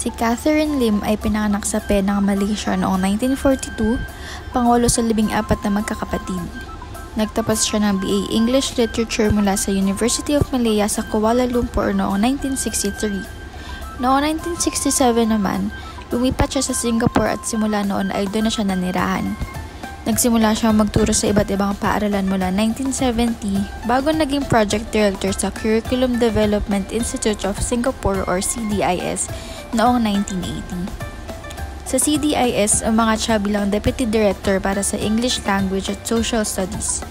Si Catherine Lim ay pinanganak sa Penang, Malaysia noong 1942, pangulo sa 14 na magkakapatid. Nagtapos siya ng BA English Literature mula sa University of Malaya sa Kuala Lumpur noong 1963. Noong 1967 naman, lumipat siya sa Singapore at simula noon ay doon na siya nanirahan. Nagsimula siya magturo sa iba't ibang paaralan mula 1970 bago naging project director sa Curriculum Development Institute of Singapore or CDIS noong 1980. Sa CDIS, umangat siya bilang deputy director para sa English Language at Social Studies.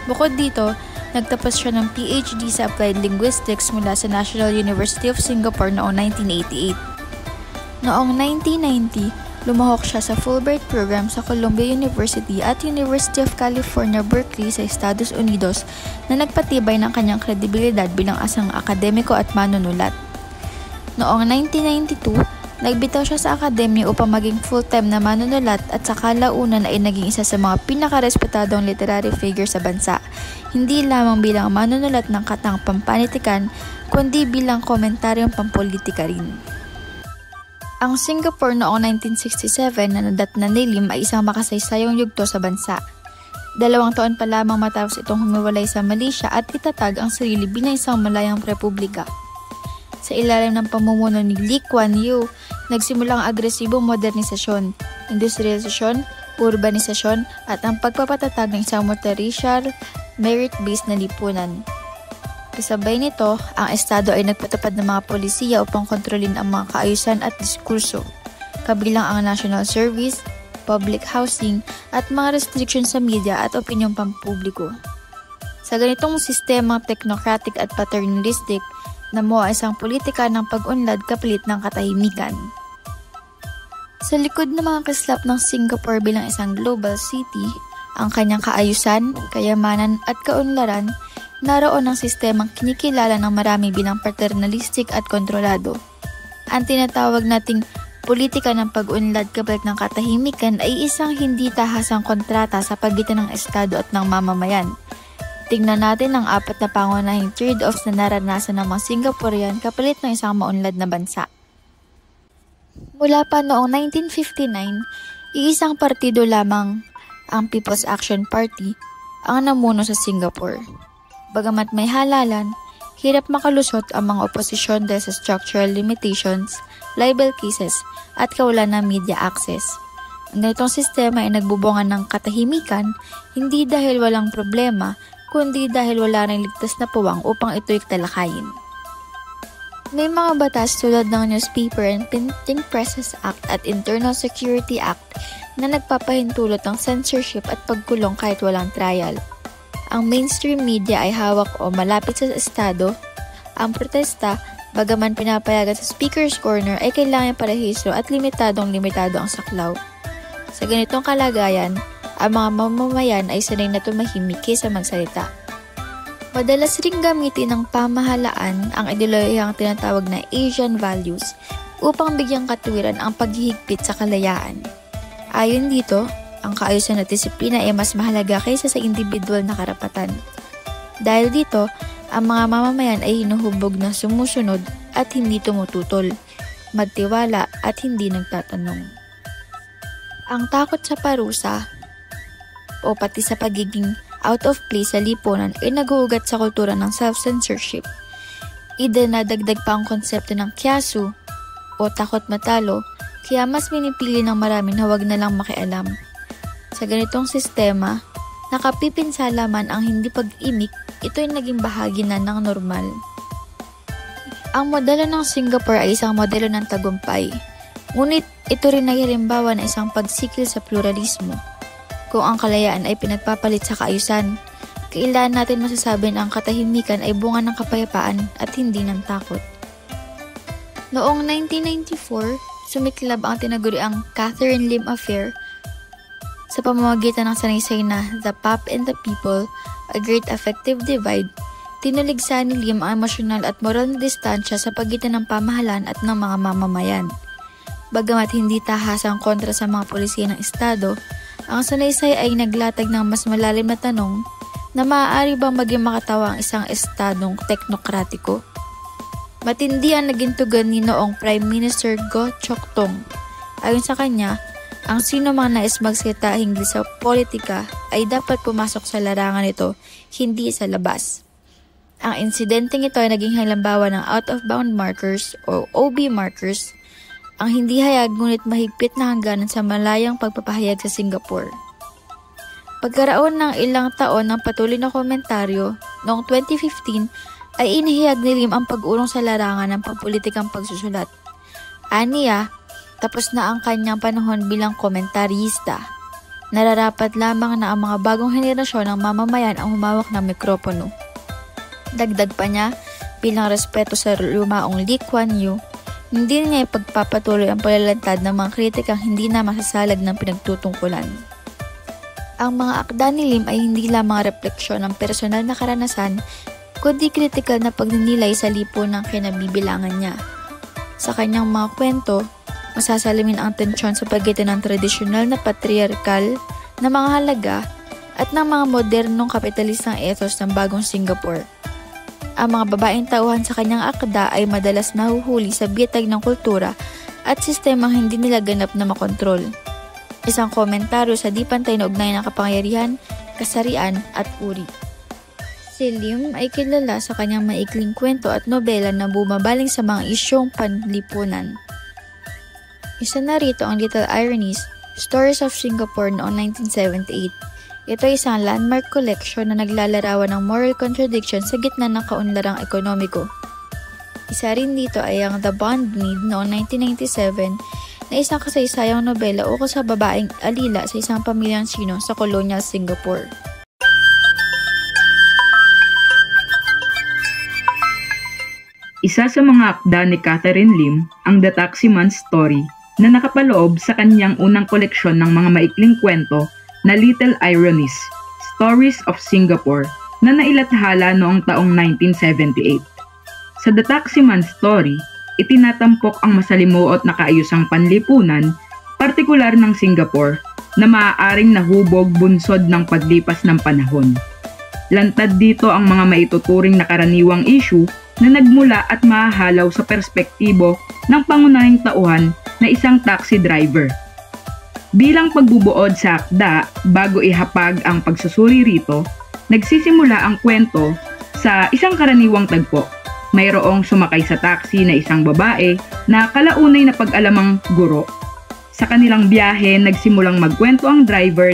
Bukod dito, nagtapos siya ng PhD sa Applied Linguistics mula sa National University of Singapore noong 1988. Noong 1990, lumahok siya sa Fulbright program sa Columbia University at University of California, Berkeley sa Estados Unidos na nagpatibay ng kanyang kredibilidad bilang asang akademiko at manunulat. Noong 1992, nagbitaw siya sa akademya upang maging full-time na manunulat at sa kalaunan ay naging isa sa mga pinakarespetadong literary figure sa bansa, hindi lamang bilang manunulat ng katang pampanitikan, kundi bilang komentaryong pampolitika rin. Ang Singapore noong 1967 na nadatnan ni Lim ay isang makasaysayang yugto sa bansa. 2 taon pa lamang matapos itong humiwalay sa Malaysia at itatag ang sarili bilang isang malayang republika. Sa ilalim ng pamumuno ni Lee Kuan Yew, nagsimula ang agresibong modernisasyon, industrialisasyon, urbanisasyon at ang pagpapatatag ng isang multiracial, merit-based na lipunan. Kasabay nito, ang estado ay nagpatupad ng mga polisiya upang kontrolin ang mga kaayusan at diskurso, kabilang ang national service, public housing, at mga restrictions sa media at opinyong pampubliko. Sa ganitong sistemang technocratic at paternalistic, namuo isang politika ng pag-unlad kapalit ng katahimikan. Sa likod ng mga kislap ng Singapore bilang isang global city, ang kanyang kaayusan, kayamanan at kaunlaran, naroon ang sistemang kinikilala ng marami bilang paternalistic at kontrolado. Ang tinatawag nating politika ng pag-unlad kapalit ng katahimikan ay isang hindi tahasang kontrata sa pagitan ng estado at ng mamamayan. Tingnan natin ang 4 na pangunahing trade-offs na naranasan ng mga Singaporean kapalit ng isang maunlad na bansa. Mula pa noong 1959, iisang partido lamang, ang People's Action Party, ang namuno sa Singapore. Bagamat may halalan, hirap makalusot ang mga oposisyon dahil sa structural limitations, libel cases, at kawalan ng media access. Ang ganitong sistema ay nagbubunga ng katahimikan, hindi dahil walang problema, kundi dahil wala ring ligtas na puwang upang ito'y talakayin. May mga batas tulad ng Newspaper and Printing Presses Act at Internal Security Act na nagpapahintulot ng censorship at pagkulong kahit walang trial. Ang mainstream media ay hawak o malapit sa estado. Ang protesta, bagaman pinapayagan sa Speaker's Corner, ay kailangan parehistro at limitado ang saklaw. Sa ganitong kalagayan, ang mga mamamayan ay sanay na tumahimik kaysa magsalita. Madalas ring gamitin ng pamahalaan ang ideolohiyang tinatawag na Asian values upang bigyang katuwiran ang paghihigpit sa kalayaan. Ayon dito, ang kaayusan at disiplina ay mas mahalaga kaysa sa individual na karapatan. Dahil dito, ang mga mamamayan ay hinuhubog na sumusunod at hindi tumututol, magtiwala at hindi nagtatanong. Ang takot sa parusa o pati sa pagiging out of place sa lipunan ay naghuugat sa kultura ng self-censorship. Idinadagdag pa ang konsepto ng kiasu o takot matalo, kaya mas pinipili ng marami na huwag na lang makialam. Sa ganitong sistema, nakapipinsala man ang hindi pag-imik, ito'y naging bahagi na ng normal. Ang modelo ng Singapore ay isang modelo ng tagumpay, ngunit ito rin ay halimbawa ng isang pagsikil sa pluralismo. Kung ang kalayaan ay pinagpapalit sa kaayusan, kailan natin masasabi na ang katahimikan ay bunga ng kapayapaan at hindi ng takot. Noong 1994, sumiklab ang tinaguriang Catherine Lim Affair sa pamamagitan ng sanaysay na The Pop and the People, A Great Affective Divide. Tinuligsa ni Lim ang emosyonal at moral na distansya sa pagitan ng pamahalaan at ng mga mamamayan. Bagamat hindi tahasang kontra sa mga polisiya ng estado, ang sanaysay ay naglatag ng mas malalim na tanong na maaari bang maging makatawa ang isang estadong teknokratiko? Matindi ang naging tugon ni noong Prime Minister Goh Chok Tong. Ayon sa kanya, ang sino mang nais magsalita hinggil sa politika ay dapat pumasok sa larangan nito, hindi sa labas. Ang insidenteng ito ay naging halimbawa ng out-of-bound markers o OB markers, ang hindi hayag ngunit mahigpit na hangganan sa malayang pagpapahayag sa Singapore. Pagkaraon ng ilang taon ng patuloy na komentaryo, noong 2015 ay inihayag ni Lim ang pag-urong sa larangan ng pampulitikang pagsusulat. Aniya, tapos na ang kanyang panahon bilang komentarista. Nararapat lamang na ang mga bagong henerasyon ng mamamayan ang humawak ng mikropono. Dagdag pa niya, bilang respeto sa lumaong Lee Kuan Yew, hindi niya ipagpapatuloy ang paglalantad ng mga kritikang hindi na masasalag ng pinagtutungkulan. Ang mga akda ni Lim ay hindi lamang refleksyon ng personal na karanasan, kundi kritikal na pagninilay sa lipunan ng kinabibilangan niya. Sa kanyang mga kwento, masasalamin ang tensyon sa pagitan ng tradisyonal na patriarkal na mga halaga at ng mga modernong kapitalistang ethos ng bagong Singapore. Ang mga babaeng tauhan sa kanyang akda ay madalas nahuhuli sa bitag ng kultura at sistemang hindi nila ganap na makontrol. Isang komentaryo sa di pantay na ugnayan ng kapangyarihan, kasarian at uri. Si Lim ay kilala sa kanyang maikling kwento at nobela na bumabaling sa mga isyong panlipunan. Isa na rito ang Little Ironies, Stories of Singapore noong 1978. Ito ay isang landmark collection na naglalarawan ng moral contradiction sa gitna ng kaunlarang ekonomiko. Isa rin dito ay ang The Bond Maid noong 1997 na isang kasaysayang nobela ukol sa babaeng alila sa isang pamilyang Sino sa colonial Singapore. Isa sa mga akda ni Catherine Lim ang The Taximan's Story na nakapaloob sa kanyang unang koleksyon ng mga maikling kwento na Little Ironies, Stories of Singapore na nailathala noong taong 1978. Sa The Taximan's Story, itinatampok ang masalimuot na kaayusang panlipunan, partikular ng Singapore, na maaaring nahubog bunsod ng paglipas ng panahon. Lantad dito ang mga maituturing na karaniwang issue na nagmula at mahahalaw sa perspektibo ng pangunahing tauhan na isang taxi driver. Bilang pagbubuod sa akda bago ihapag ang pagsusuri rito, nagsisimula ang kwento sa isang karaniwang tagpo. Mayroong sumakay sa taxi na isang babae na kalaunay na pag-alamang guro. Sa kanilang biyahe, nagsimulang magkwento ang driver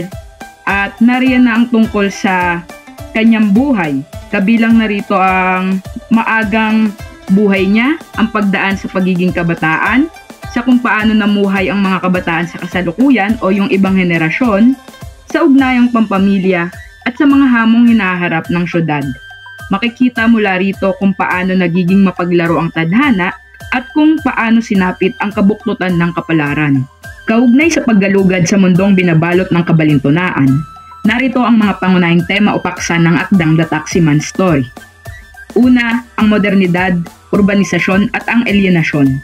at nariyan na ang tungkol sa kanyang buhay. Kabilang narito ang maagang buhay niya, ang pagdaan sa pagiging kabataan, sa kung paano namuhay ang mga kabataan sa kasalukuyan o yung ibang henerasyon, sa ugnayang pampamilya at sa mga hamong hinaharap ng syudad. Makikita mula rito kung paano nagiging mapaglaro ang tadhana at kung paano sinapit ang kabuktutan ng kapalaran. Kaugnay sa paggalugad sa mundong binabalot ng kabalintunaan, narito ang mga pangunahing tema o paksa ng akdang The Taximan's Story. Una, ang modernidad, urbanisasyon at ang alienasyon.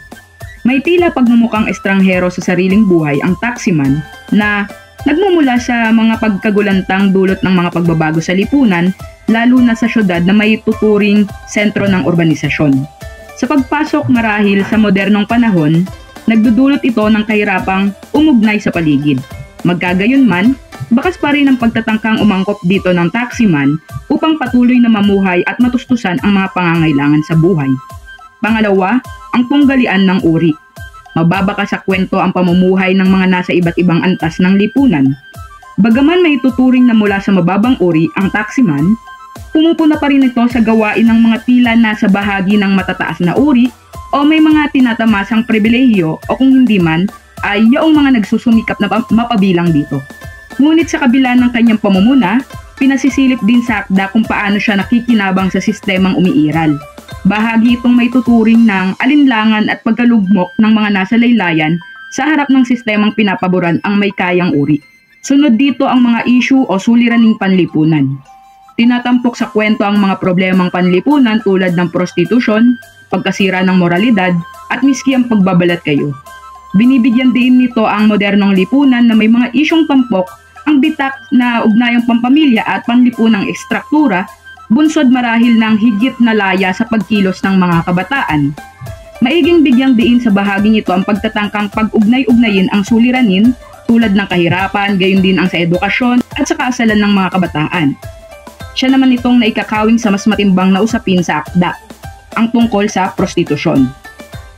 May tila pagmumukhang estranghero sa sariling buhay ang taximan na nagmumula sa mga pagkagulantang dulot ng mga pagbabago sa lipunan, lalo na sa syudad na may tuturing sentro ng urbanisasyon. Sa pagpasok marahil sa modernong panahon, nagdudulot ito ng kahirapang umugnay sa paligid. Magkagayunman, bakas pa rin ang pagtatangkang umangkop dito ng taximan upang patuloy na mamuhay at matustusan ang mga pangangailangan sa buhay. Pangalawa, ang tunggalian ng uri. Mababa ka sa kwento ang pamumuhay ng mga nasa iba't ibang antas ng lipunan. Bagaman may tuturing na mula sa mababang uri ang taximan, pumupuna pa rin ito sa gawain ng mga tila nasa bahagi ng matataas na uri o may mga tinatamasang pribilehiyo o kung hindi man ay yaong mga nagsusumikap na mapabilang dito. Ngunit sa kabila ng kanyang pamumuna, pinasisilip din sa akda kung paano siya nakikinabang sa sistemang umiiral. Bahagi itong may tuturing ng alinlangan at pagkalugmok ng mga nasa laylayan sa harap ng sistemang pinapaboran ang may kayang uri. Sunod dito ang mga issue o suliraning panlipunan. Tinatampok sa kwento ang mga problemang panlipunan tulad ng prostitusyon, pagkasira ng moralidad, at miski ang pagbabalat kayo. Binibigyan din nito ang modernong lipunan na may mga isyong tampok ang bitak na ugnayang pampamilya at panlipunang ekstruktura bunsod marahil ng higit na laya sa pagkilos ng mga kabataan. Maiging bigyang diin sa bahaging ito ang pagtatangkang pag-ugnay-ugnayin ang suliranin tulad ng kahirapan, gayon din ang sa edukasyon at sa kaasalan ng mga kabataan. Siya naman itong naikakawing sa mas matimbang na usapin sa akda, ang tungkol sa prostitusyon.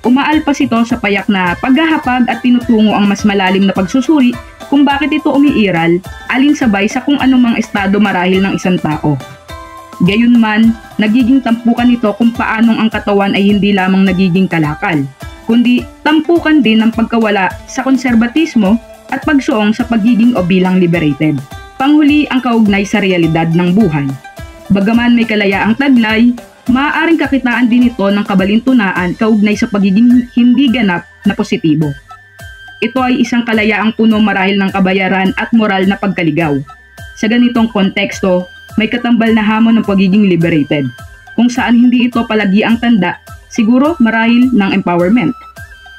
Umaalpas ito sa payak na paghahapag at tinutungo ang mas malalim na pagsusuri kung bakit ito umiiral alinsabay sa kung anumang estado marahil ng isang tao. Gayunman, nagiging tampukan ito kung paanong ang katawan ay hindi lamang nagiging kalakal, kundi tampukan din ng pagkawala sa konserbatismo at pagsuong sa pagiging o bilang liberated. Panghuli ang kaugnay sa realidad ng buhay. Bagaman may kalayaang taglay, maaaring kakitaan din ito ng kabalintunaan kaugnay sa pagiging hindi ganap na positibo. Ito ay isang kalayaang puno marahil ng kabayaran at moral na pagkaligaw. Sa ganitong konteksto, may katambal na hamon ng pagiging liberated, kung saan hindi ito palagi ang tanda, siguro marahil ng empowerment.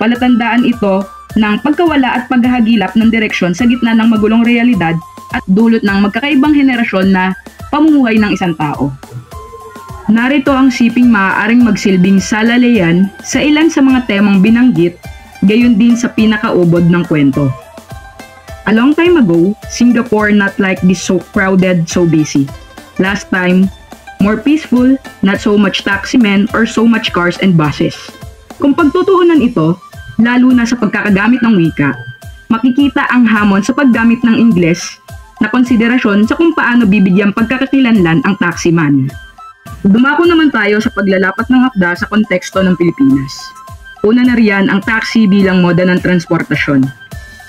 Palatandaan ito ng pagkawala at paghahagilap ng direksyon sa gitna ng magulong realidad at dulot ng magkakaibang henerasyon na pamumuhay ng isang tao. Narito ang siping maaaring magsilbing salalayan sa ilan sa mga temang binanggit, gayon din sa pinakaubod ng kwento. A long time ago, Singapore not like this, so crowded, so busy. Last time, more peaceful, not so much taximen or so much cars and buses. Kung pagtutuunan ito, lalo na sa pagkakagamit ng wika, makikita ang hamon sa paggamit ng Ingles na konsiderasyon sa kung paano bibigyang pagkakakilanlan ang taximan. Dumako naman tayo sa paglalapat ng akda sa konteksto ng Pilipinas. Una na riyan ang taxi bilang moda ng transportasyon.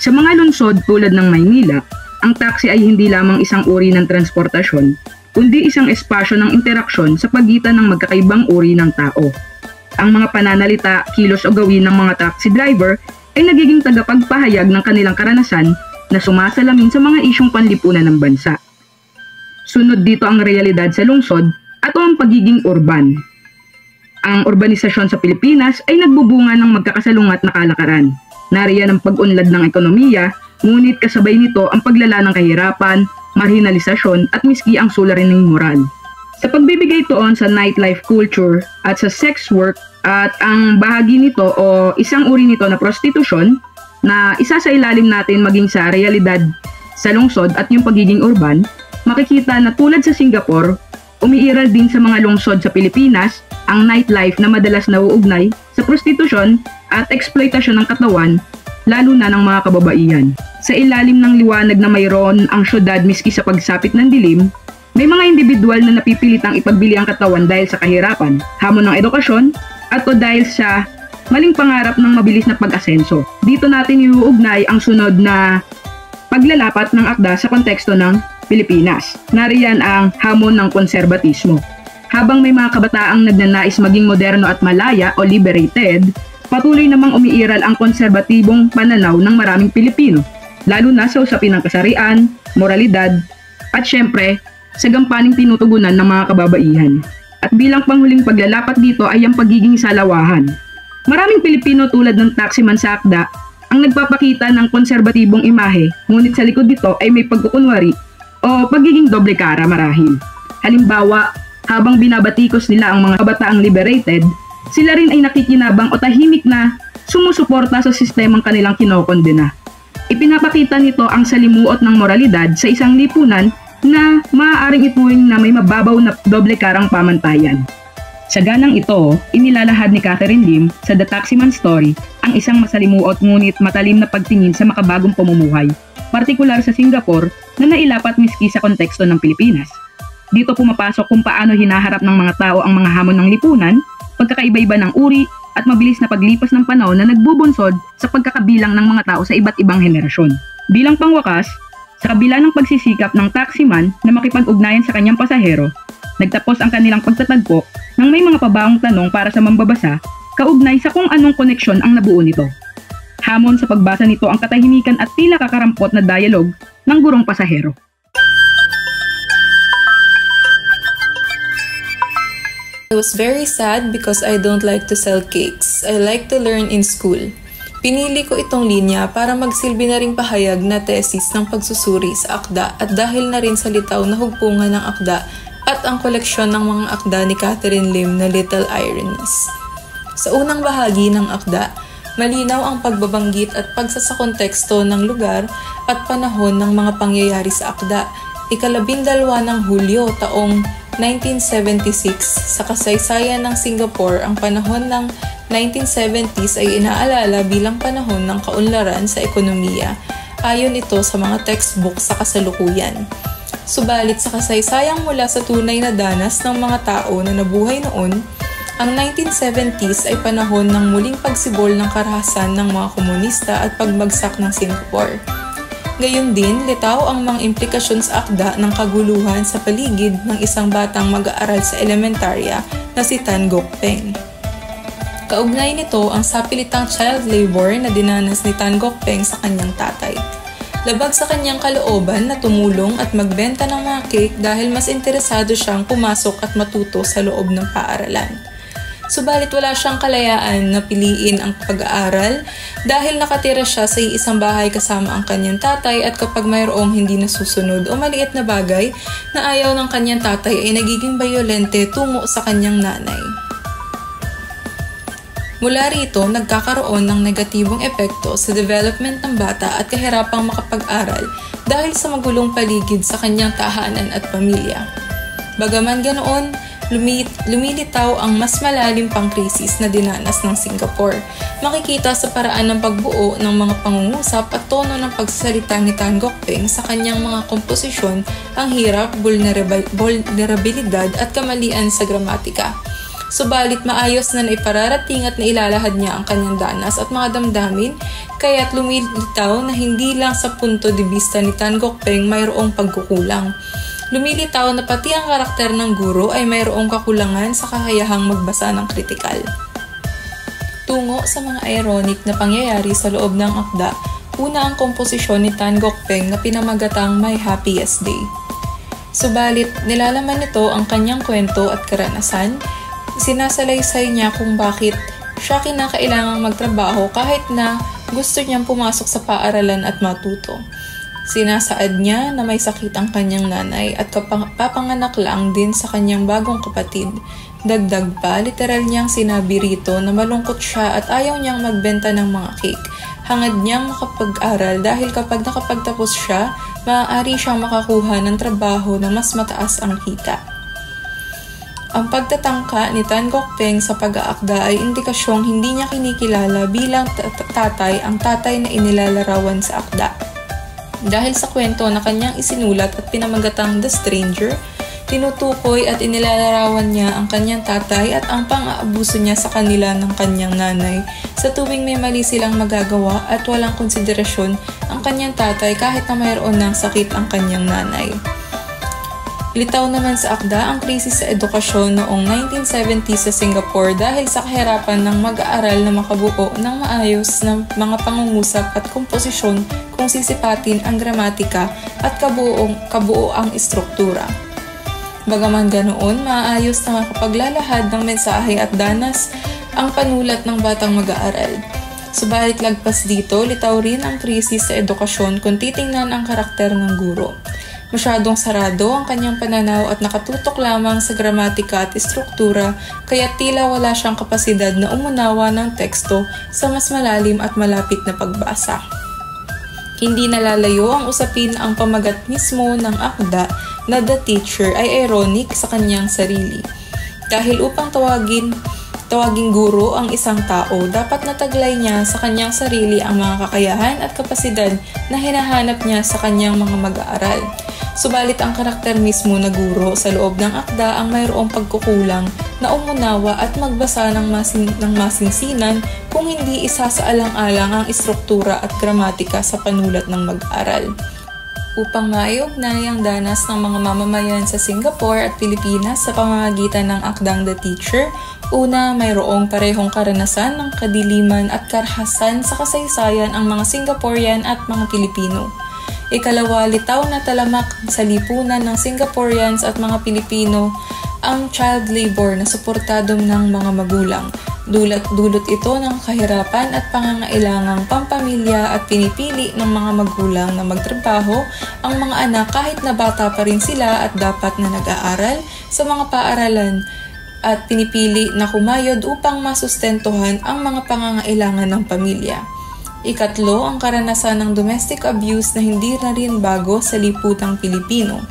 Sa mga lungsod tulad ng Maynila, ang taxi ay hindi lamang isang uri ng transportasyon, kundi isang espasyo ng interaksyon sa pagitan ng magkakaibang uri ng tao. Ang mga pananalita, kilos o gawin ng mga taxi driver ay nagiging tagapagpahayag ng kanilang karanasan na sumasalamin sa mga isyong panlipunan ng bansa. Sunod dito ang realidad sa lungsod at ang pagiging urban. Ang urbanisasyon sa Pilipinas ay nagbubunga ng magkakasalungat na kalakaran. Nariyan ang pag-unlad ng ekonomiya, ngunit kasabay nito ang paglala ng kahirapan, marginalisasyon at miski ang suliraning moral. Sa pagbibigay tuon sa nightlife culture at sa sex work at ang bahagi nito o isang uri nito na prostitusyon na isa sa ilalim natin maging sa realidad sa lungsod at yung pagiging urban, makikita na tulad sa Singapore, umiiral din sa mga lungsod sa Pilipinas ang nightlife na madalas nauugnay sa prostitusyon at eksploitasyon ng katawan, lalo na ng mga kababaihan. Sa ilalim ng liwanag na mayroon ang syudad miski sa pagsapit ng dilim, may mga individual na napipilitang ipagbili ang katawan dahil sa kahirapan, hamon ng edukasyon, at o dahil sa maling pangarap ng mabilis na pag-asenso. Dito natin iuugnay ang sunod na paglalapat ng akda sa konteksto ng Pilipinas. Nariyan ang hamon ng konserbatismo. Habang may mga kabataang nagnanais maging moderno at malaya o liberated, patuloy namang umiiral ang konserbatibong pananaw ng maraming Pilipino, lalo na sa usapin ng kasarian, moralidad, at syempre, sa gampaning tinutugunan ng mga kababaihan. At bilang panghuling paglalapat dito ay ang pagiging salawahan. Maraming Pilipino tulad ng taximan sa akda ang nagpapakita ng konserbatibong imahe, ngunit sa likod nito ay may pagkukunwari o pagiging doble kara marahil. Halimbawa, habang binabatikos nila ang mga kabataang liberated, sila rin ay nakikinabang o tahimik na sumusuporta sa sistemang kanilang kinokondena. Ipinapakita nito ang salimuot ng moralidad sa isang lipunan na maaaring ituring na may mababaw na doble karang pamantayan. Sa ganang ito, inilalahad ni Catherine Lim sa The Taximan Story ang isang masalimuot ngunit matalim na pagtingin sa makabagong pamumuhay, partikular sa Singapore na nailapat miski sa konteksto ng Pilipinas. Dito pumapasok kung paano hinaharap ng mga tao ang mga hamon ng lipunan, pagkakaiba-iba ng uri at mabilis na paglipas ng panahon na nagbubunsod sa pagkakabilang ng mga tao sa iba't ibang henerasyon. Bilang pangwakas, sa kabila ng pagsisikap ng taximan na makipag-ugnayan sa kanyang pasahero, nagtapos ang kanilang pagtatagpo nang may mga pabaong tanong para sa mambabasa kaugnay sa kung anong koneksyon ang nabuo nito. Hamon sa pagbasa nito ang katahimikan at tila kakarampot na dialog ng gurong pasahero. I was very sad because I don't like to sell cakes. I like to learn in school. Pinili ko itong linya para magsilbi na ring pahayag na tesis ng pagsusuri sa akda at dahil na rin sa litaw na hugpungan ng akda at ang koleksyon ng mga akda ni Catherine Lim na Little Ironies. Sa unang bahagi ng akda, malinaw ang pagbabanggit at pagsasakonteksto ng lugar at panahon ng mga pangyayari sa akda. 12 ng Hulyo taong 1976 sa kasaysayan ng Singapore, ang panahon ng 1970s ay inaalala bilang panahon ng kaunlaran sa ekonomiya. Ayon ito sa mga textbook sa kasalukuyan. Subalit sa kasaysayang mula sa tunay na danas ng mga tao na nabuhay noon, ang 1970s ay panahon ng muling pagsibol ng karahasan ng mga komunista at pagbagsak ng Singapore. Gayon din, litaw ang mga implikasyon sa akda ng kaguluhan sa paligid ng isang batang mag-aaral sa elementarya na si Tan Gok Peng. Kaugnay nito ang sapilitang child labor na dinanas ni Tan Gok Peng sa kanyang tatay. Labag sa kanyang kalooban na tumulong at magbenta ng mga cake dahil mas interesado siyang pumasok at matuto sa loob ng paaralan. Subalit wala siyang kalayaan na piliin ang pag-aaral dahil nakatira siya sa isang bahay kasama ang kanyang tatay, at kapag mayroong hindi nasusunod o maliit na bagay na ayaw ng kanyang tatay ay nagiging bayolente tungo sa kanyang nanay. Mula rito, nagkakaroon ng negatibong epekto sa development ng bata at kahirapang makapag-aral dahil sa magulong paligid sa kanyang tahanan at pamilya. Bagaman ganoon, lumilitaw ang mas malalim pang krisis na dinanas ng Singapore. Makikita sa paraan ng pagbuo ng mga pangungusap at tono ng pagsasalita ni Tan Gok Peng sa kanyang mga komposisyon ang hirap, vulnerabilidad at kamalian sa gramatika. Subalit maayos na naipararating at nailalahad niya ang kanyang danas at mga damdamin, kaya't lumilitaw na hindi lang sa punto de vista ni Tan Gok Peng mayroong pagkukulang. Lumilitaw na pati ang karakter ng guro ay mayroong kakulangan sa kakayahang magbasa ng kritikal. Tungo sa mga ironic na pangyayari sa loob ng akda, una ang komposisyon ni Tan Gok Peng na pinamagatang My Happiest Day. Subalit, nilalaman nito ang kanyang kwento at karanasan. Sinasalaysay niya kung bakit siya kinakailangang magtrabaho kahit na gusto niyang pumasok sa paaralan at matuto. Sinasaad niya na may sakit ang kanyang nanay at papanganak lang din sa kanyang bagong kapatid. Dagdag pa, literal niyang sinabi rito na malungkot siya at ayaw niyang magbenta ng mga cake. Hangad niyang makapag-aral dahil kapag nakapagtapos siya, maaari siyang makakuha ng trabaho na mas mataas ang kita. Ang pagtatangka ni Tan Gok Peng sa pag-aakda ay indikasyong hindi niya kinikilala bilang tatay ang tatay na inilalarawan sa akda. Dahil sa kwento na kanyang isinulat at pinamagatang The Stranger, tinutukoy at inilalarawan niya ang kanyang tatay at ang pang-aabuso niya sa kanila ng kanyang nanay sa tuwing may mali silang magagawa at walang konsiderasyon ang kanyang tatay kahit na mayroon ng sakit ang kanyang nanay. Litaw naman sa akda ang krisis sa edukasyon noong 1970 sa Singapore dahil sa kahirapan ng mag-aaral na makabuo ng maayos na mga pangungusap at komposisyon kung sisipatin ang gramatika at kabuoang istruktura. Bagaman ganoon, maayos na makapaglalahad ng mensahe at danas ang panulat ng batang mag-aaral. Subalit lagpas dito, litaw rin ang krisis sa edukasyon kung titingnan ang karakter ng guro. Masyadong sarado ang kanyang pananaw at nakatutok lamang sa gramatika at istruktura, kaya tila wala siyang kapasidad na umunawa ng teksto sa mas malalim at malapit na pagbasa. Hindi nalalayo ang usapin ang pamagat mismo ng akda na The Teacher ay ironic sa kanyang sarili. Dahil upang tawaging guro ang isang tao, dapat nataglay niya sa kanyang sarili ang mga kakayahan at kapasidad na hinahanap niya sa kanyang mga mag-aaral. Subalit ang karakter mismo na guro sa loob ng akda ang mayroong pagkukulang na umunawa at magbasa ng masinsinan kung hindi isasaalang-alang ang istruktura at gramatika sa panulat ng mag-aaral. Upang maiugnay ang danas ng mga mamamayan sa Singapore at Pilipinas sa pamamagitan ng akdang The Teacher, una, mayroong parehong karanasan ng kadiliman at karahasan sa kasaysayan ang mga Singaporean at mga Pilipino. Ikalawa, litaw na talamak sa lipunan ng Singaporeans at mga Pilipino ang child labor na suportado ng mga magulang. Dulot ito ng kahirapan at pangangailangang pampamilya at pinipili ng mga magulang na magtrabaho ang mga anak kahit na bata pa rin sila at dapat na nag-aaral sa mga paaralan at pinipili na kumayod upang masustentuhan ang mga pangangailangan ng pamilya. Ikatlo, ang karanasan ng domestic abuse na hindi na rin bago sa liputang Pilipino.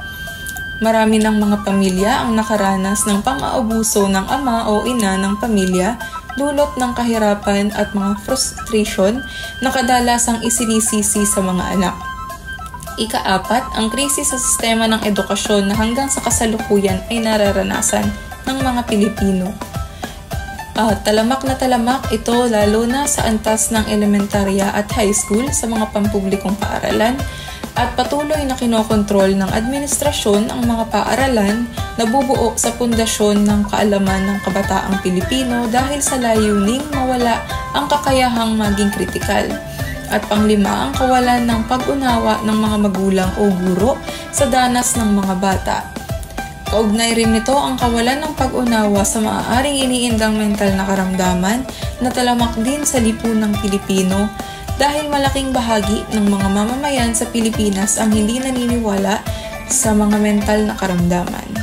Marami ng mga pamilya ang nakaranas ng pang-aabuso ng ama o ina ng pamilya dulot ng kahirapan at mga frustration na kadalasang isinisisi sa mga anak. Ika-apat, ang krisis sa sistema ng edukasyon na hanggang sa kasalukuyan ay nararanasan ng mga Pilipino. Talamak na talamak ito lalo na sa antas ng elementarya at high school sa mga pampublikong paaralan at patuloy na kinokontrol ng administrasyon ang mga paaralan na bubuo sa pundasyon ng kaalaman ng kabataang Pilipino dahil sa layuning mawala ang kakayahang maging kritikal. At panglima, ang kawalan ng pag-unawa ng mga magulang o guro sa danas ng mga bata. Kaugnay rin nito ang kawalan ng pag-unawa sa maaaring iniindang mental na karamdaman na talamak din sa lipunang Pilipino dahil malaking bahagi ng mga mamamayan sa Pilipinas ang hindi naniniwala sa mga mental na karamdaman.